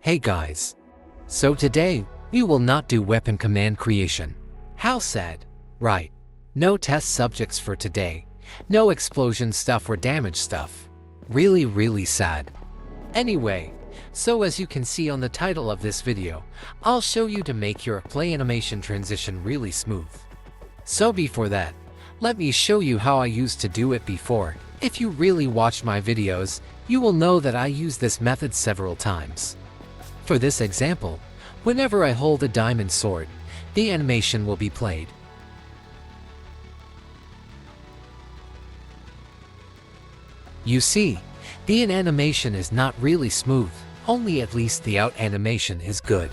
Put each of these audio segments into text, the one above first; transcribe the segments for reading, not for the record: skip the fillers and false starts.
Hey guys. So today, we will not do weapon command creation. How sad. Right. No test subjects for today. No explosion stuff or damage stuff. Really sad. Anyway, so as you can see on the title of this video, I'll show you to make your Playanimation transition really smooth. So before that, let me show you how I used to do it before. If you really watched my videos, you will know that I use this method several times. For this example, whenever I hold a diamond sword, the animation will be played. You see, the in animation is not really smooth, only at least the out animation is good.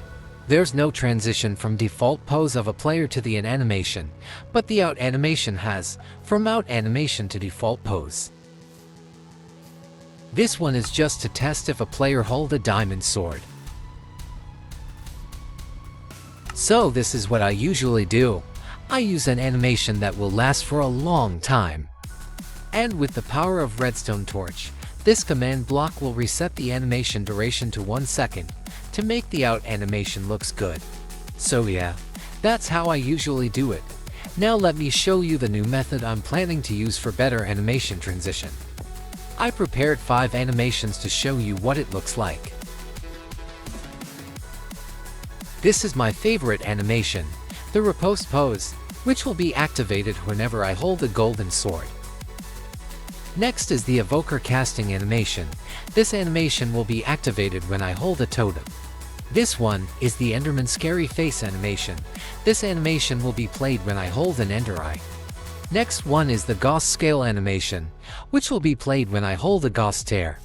There's no transition from default pose of a player to the in animation, but the out animation has, from out animation to default pose. This one is just to test if a player hold a diamond sword. So this is what I usually do. I use an animation that will last for a long time. And with the power of redstone torch, this command block will reset the animation duration to 1 second to make the out animation looks good. So yeah, that's how I usually do it. Now let me show you the new method I'm planning to use for better animation transition. I prepared 5 animations to show you what it looks like. This is my favorite animation, the riposte pose, which will be activated whenever I hold a golden sword. Next is the evoker casting animation. This animation will be activated when I hold a totem. This one is the Enderman scary face animation. This animation will be played when I hold an ender eye. Next one is the Gauss scale animation, which will be played when I hold a Gauss tear.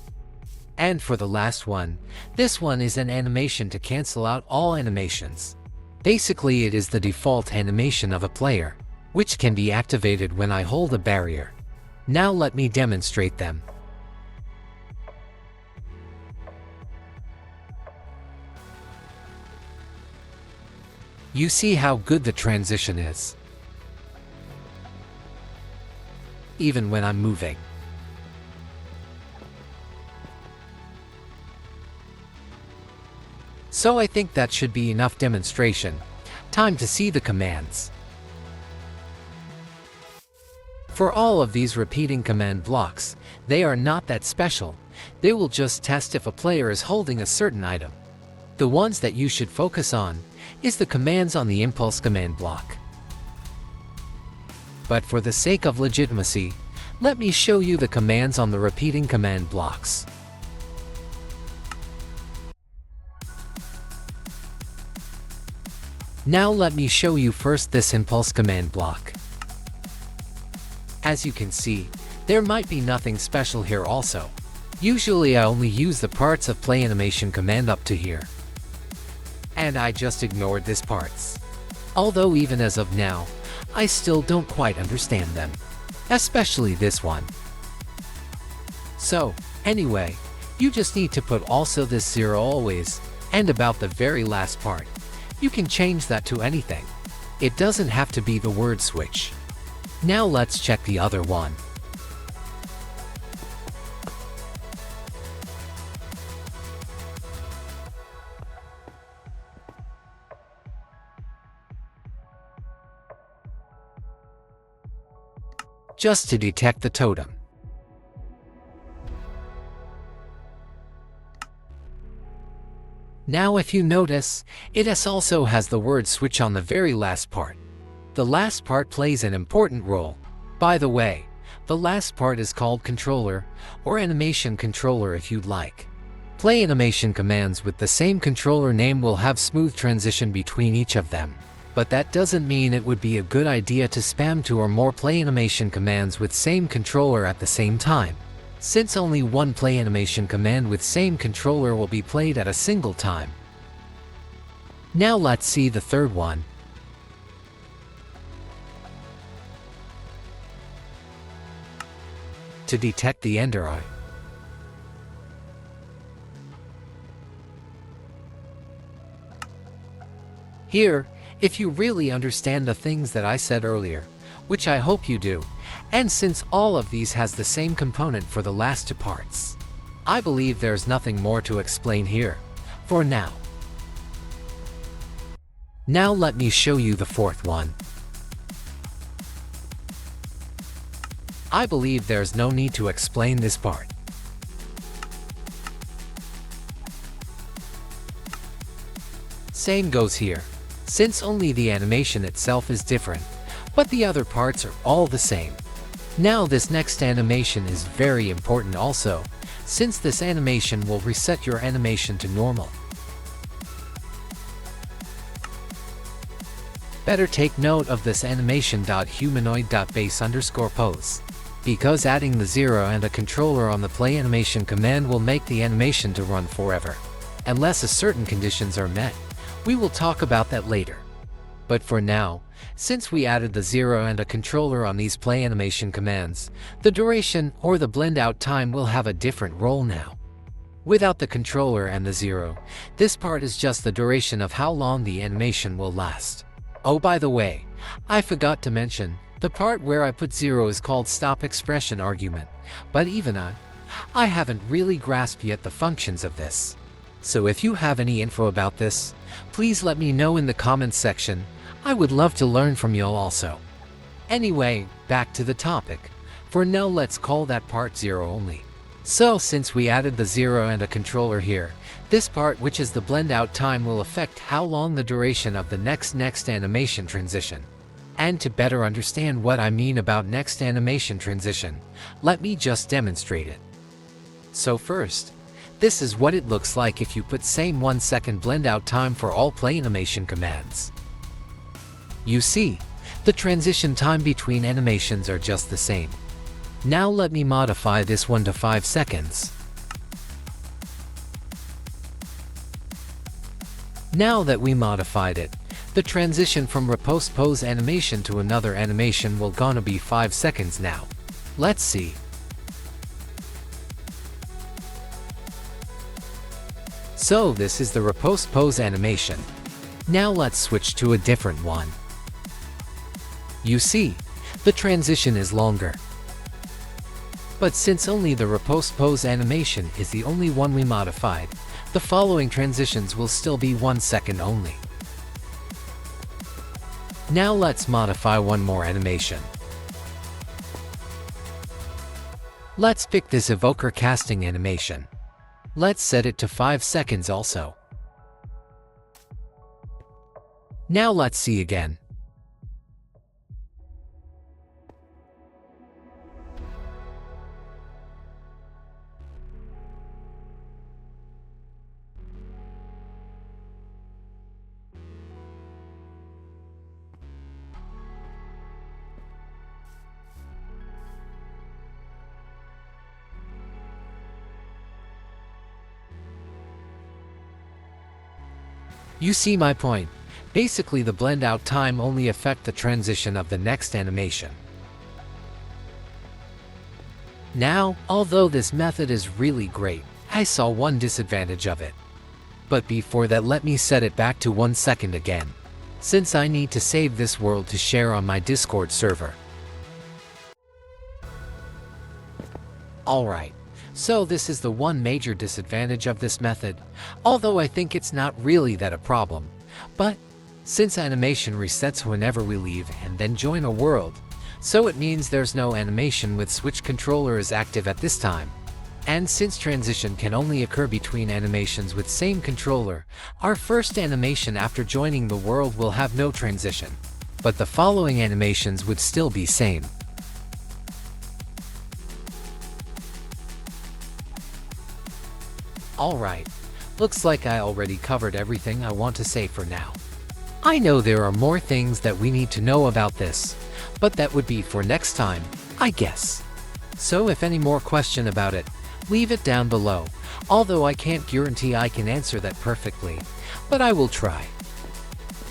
And for the last one, this one is an animation to cancel out all animations. Basically, it is the default animation of a player, which can be activated when I hold a barrier. Now let me demonstrate them. You see how good the transition is, even when I'm moving. So I think that should be enough demonstration. Time to see the commands. For all of these repeating command blocks, they are not that special. They will just test if a player is holding a certain item. The ones that you should focus on is the commands on the impulse command block. But for the sake of legitimacy, let me show you the commands on the repeating command blocks. Now let me show you first this impulse command block. As you can see, there might be nothing special here also. Usually I only use the parts of Playanimation command up to here. And I just ignored these parts. Although even as of now, I still don't quite understand them. Especially this one. So, anyway, you just need to put also this 0 always, and about the very last part. You can change that to anything. It doesn't have to be the word switch. Now let's check the other one. Just to detect the totem. Now if you notice, it also has the word switch on the very last part. The last part plays an important role. By the way, the last part is called controller, or animation controller if you'd like. Playanimation commands with the same controller name will have smooth transition between each of them. But that doesn't mean it would be a good idea to spam 2 or more Playanimation commands with same controller at the same time, since only one Playanimation command with same controller will be played at a single time. Now let's see the third one. To detect the ender eye. Here, if you really understand the things that I said earlier, which I hope you do, and since all of these has the same component for the last 2 parts, I believe there's nothing more to explain here. for now. Now let me show you the fourth one. I believe there's no need to explain this part. Same goes here, since only the animation itself is different, but the other parts are all the same. Now this next animation is very important also, since this animation will reset your animation to normal. Better take note of this animation.humanoid.base_pose. Because adding the 0 and a controller on the Playanimation command will make the animation to run forever, unless a certain conditions are met. We will talk about that later. But for now, since we added the 0 and a controller on these Playanimation commands, the duration or the blend out time will have a different role now. Without the controller and the 0, this part is just the duration of how long the animation will last. Oh, by the way, I forgot to mention, the part where I put 0 is called stop expression argument, but even I haven't really grasped yet the functions of this. So if you have any info about this, please let me know in the comments section. I would love to learn from y'all also. Anyway, back to the topic. For now, let's call that part 0 only. So since we added the 0 and a controller here, this part, which is the blend out time, will affect how long the duration of the next animation transition. And to better understand what I mean about next animation transition, let me just demonstrate it. So first, this is what it looks like if you put same 1 second blend out time for all Playanimation commands. You see, the transition time between animations are just the same. Now let me modify this one to 5 seconds. Now that we modified it, the transition from repost pose animation to another animation will gonna be 5 seconds now. Let's see. So this is the repost pose animation. Now let's switch to a different one. You see, the transition is longer. But since only the repost pose animation is the only one we modified, the following transitions will still be 1 second only. Now let's modify one more animation. Let's pick this evoker casting animation. Let's set it to 5 seconds also. Now let's see again. You see my point. Basically, the blend out time only affect the transition of the next animation. Now, although this method is really great, I saw one disadvantage of it. But before that, let me set it back to 1 second again, since I need to save this world to share on my Discord server. Alright. So this is the one major disadvantage of this method, although I think it's not really that a problem. But since animation resets whenever we leave and then join a world, so it means there's no animation with switch controller is active at this time. And since transition can only occur between animations with same controller, our first animation after joining the world will have no transition, but the following animations would still be same. Alright, looks like I already covered everything I want to say for now. I know there are more things that we need to know about this, but that would be for next time, I guess. So if any more question about it, leave it down below, although I can't guarantee I can answer that perfectly, but I will try.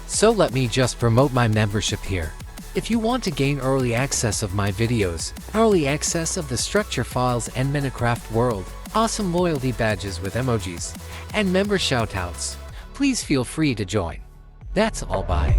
So let me just promote my membership here. If you want to gain early access of my videos, early access of the structure files and Minecraft world, awesome loyalty badges with emojis, and member shoutouts, please feel free to join. That's all, bye.